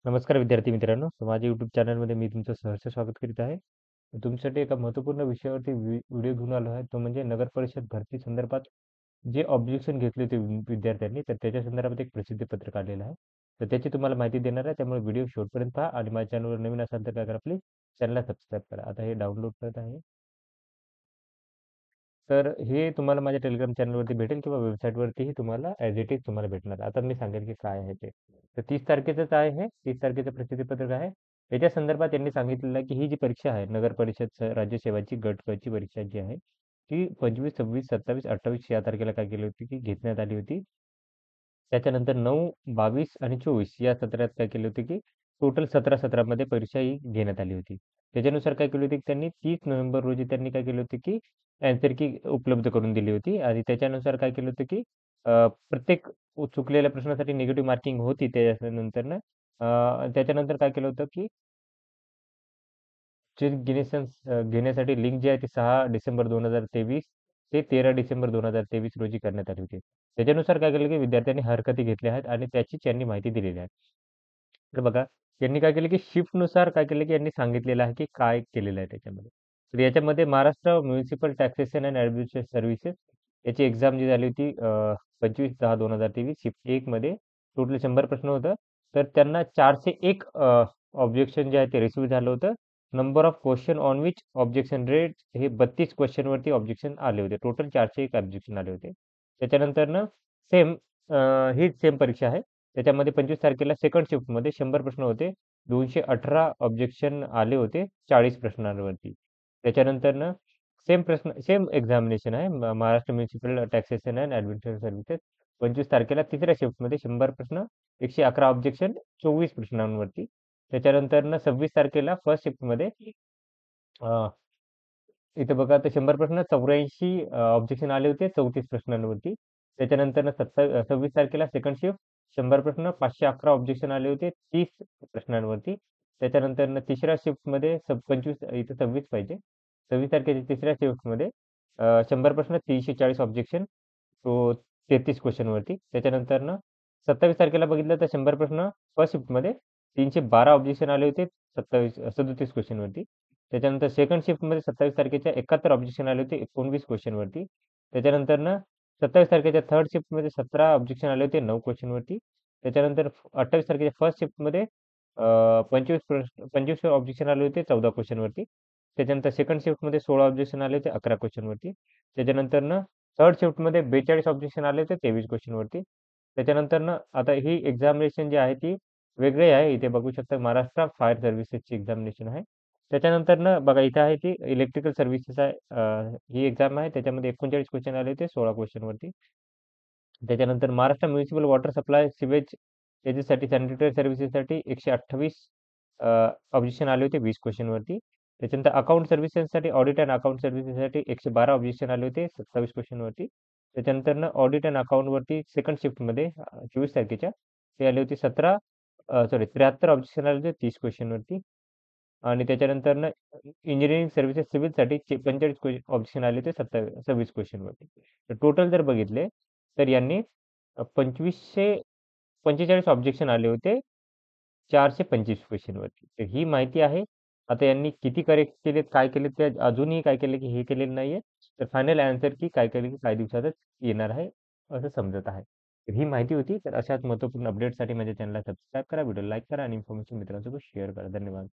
नमस्कार विद्यार्थी मित्रांनो. माझ्या YouTube चॅनलमध्ये मी तुमचं सहर्ष स्वागत करीत आहे. तुमच्यासाठी एका महत्त्वपूर्ण विषयावरती व्हिडिओ घेऊन आलो आहे. तो म्हणजे नगर परिषद भरती संदर्भात जे ऑब्जेक्शन घेतले होते विद्यार्थ्यांनी, तर त्याच्या संदर्भात एक प्रसिद्धी पत्रक आलेलं आहे. तर त्याची तुम्हाला माहिती देणार आहे. त्यामुळे व्हिडिओ शेवटपर्यंत पहा आणि माझ्या चॅनलवर नवीन असाल तर काय करा, प्लीज चॅनलला सबस्क्राईब करा. आता हे डाउनलोड करत आहे. तर हे तुम्हाला माझ्या टेलिग्राम चॅनलवरती भेटेल किंवा वेबसाईटवरतीही तुम्हाला ॲज इट इज तुम्हाला भेटणार. आता मी सांगेल की काय आहे ते. तर 30 तारखेचंच आहे हे. 30 तारखेचं प्रसिद्धीपत्रक आहे. याच्या संदर्भात त्यांनी सांगितलेलं आहे की ही जी परीक्षा आहे, नगर परिषद राज्यसेवाची गट क ची परीक्षा जी आहे, ती 25, 26, 27, 28 या तारखेला काय केली होती की घेण्यात आली होती. त्याच्यानंतर 9, 22 आणि 24 या सत्रात काय केले होते, की टोटल 17 सत्रामध्ये परीक्षा ही घेण्यात आली होती. त्याच्यानुसार काय केली होती, की त्यांनी 30 नोव्हेंबर रोजी त्यांनी काय केले होते, की ॲन्सर की उपलब्ध करून दिली होती आणि त्याच्यानुसार काय केलं होतं, की प्रत्येक चुकलेल्या प्रश्नासाठी निगेटिव्ह मार्किंग होती. त्याच्यानंतरनं त्याच्यानंतर काय केलं होतं, की जे घेण्यासाठी लिंक जी आहे ती 6 डिसेंबर 2023 ते 13 डिसेंबर 2023 रोजी करण्यात आली होती. त्याच्यानुसार काय केलं, की विद्यार्थ्यांनी हरकती घेतल्या आहेत आणि त्याचीच यांनी माहिती दिलेली आहे. तर बघा, यांनी काय केलं, की शिफ्टनुसार काय केलं, की यांनी सांगितलेलं आहे, की काय केलेलं आहे त्याच्यामध्ये. तर याच्यामध्ये Maharashtra municipal taxation and administration services याची एक्झाम जी झाली होती 25/10/2023 शिफ्ट 1 मध्ये टोटल 100 प्रश्न होतं. तर त्यांना 401 ऑब्जेक्शन जे आहे ते रिसीव्ह झालं होतं. Number of question on which objection rate हे 32 क्वेश्चनवरती ऑब्जेक्शन आले होते. टोटल 401 ऑब्जेक्शन आले होते. त्याच्यानंतरनं सेम हीच सेम परीक्षा आहे. त्याच्यामध्ये 25 तारखेला सेकंड शिफ्टमध्ये 100 प्रश्न होते. 218 ऑब्जेक्शन आले होते 40 प्रश्नांवरती. त्याच्यानंतरनं सेम प्रश्न सेम एक्झामिनेशन आहे. Maharashtra municipal taxation and administration services 25 तारखेला तिसऱ्या शिफ्टमध्ये 100 प्रश्न, 111 ऑब्जेक्शन 24 प्रश्नांवरती. त्याच्यानंतरनं 26 तारखेला फर्स्ट शिफ्टमध्ये इथे बघा आता 100 प्रश्न 84 ऑब्जेक्शन आले होते 34 प्रश्नांवरती. त्याच्यानंतर 26 तारखेला सेकंड शिफ्ट 100 प्रश्न 511 ऑब्जेक्शन आले होते 30 प्रश्नांवरती. त्याच्यानंतर तिसऱ्या शिफ्टमध्ये 25 इथे 26 पाहिजे. 26 तारखेच्या तिसऱ्या शिफ्टमध्ये 100 प्रश्न 340 ऑब्जेक्शन तो 33 क्वेश्चनवरती. त्याच्यानंतर 27 तारखेला बघितलं तर 100 प्रश्न फर्स्ट शिफ्टमध्ये 312 ऑब्जेक्शन आले होते 37 क्वेश्चनवरती. त्याच्यानंतर सेकंड शिफ्टमध्ये 27 तारखेच्या 71 ऑब्जेक्शन आले होते 19 क्वेश्चनवरती. त्याच्यानंतरनं 27 तारखेच्या थर्ड शिफ्टमध्ये 17 ऑब्जेक्शन आले होते 9 क्वेश्चनवरती. त्याच्यानंतर 28 तारखेच्या फर्स्ट शिफ्टमध्ये 25 ऑब्जेक्शन आले होते 14 क्वेश्चनवरती. त्याच्यानंतर सेकंड शिफ्टमध्ये 16 ऑब्जेक्शन आले होते 11 क्वेश्चनवरती. त्याच्यानंतरनं थर्ड शिफ्टमध्ये 42 ऑब्जेक्शन आले होते 23 क्वेश्चनवरती. त्याच्यानंतरनं आता ही एक्झामिनेशन जी आहे ती वेगळी आहे. इथे बघू शकता महाराष्ट्र फायर सर्व्हिसेसची एक्झामिनेशन आहे. त्याच्यानंतरनं बघा इथे आहे ती इलेक्ट्रिकल सर्व्हिसेस आहे. ही एक्झाम आहे. त्याच्यामध्ये 39 क्वेश्चन आले होते 16 क्वेश्चनवरती. त्याच्यानंतर Maharashtra municipal water supply sewage याच्यासाठी सॅनिटरी सर्व्हिसेससाठी 128 ऑब्जेक्शन आले होते 20 क्वेश्चनवरती. त्याच्यानंतर अकाउंट सर्व्हिसेससाठी ऑडिट अँड अकाउंट सर्व्हिसेससाठी 112 ऑब्जेक्शन आले होते 27 क्वेश्चनवरती. त्याच्यानंतरनं ऑडिट अँड अकाउंटवरती सेकंड शिफ्टमध्ये 24 तारखेच्या ते आले होते 73 ऑब्जेक्शन आले होते 30 क्वेश्चनवरती. आणि त्याच्यानंतरनं इंजिनिअरिंग सर्व्हिसेस सिव्हिलसाठी 45 ऑप्शन आले ते 26 क्वेश्चनवरती. तर टोटल जर बघितले तर यांनी 2545 ऑब्जेक्शन आले होते 425 क्वेश्चनवरती. तर ही माहिती आहे. आता यांनी किती करेक्ट केलेत, काय केलेत ते अजूनही काय केले की हे केलेलं नाहीये. तर फायनल आन्सर की काय केले की काही दिवसातच येणार आहे, असं समजत आहे. तर ही माहिती होती. तर अशाच महत्त्वपूर्ण अपडेटसाठी माझ्या चॅनलला सबस्क्राईब करा, व्हिडिओ लाईक करा आणि इन्फॉर्मेशन मित्रांसोबत शेअर करा. धन्यवाद.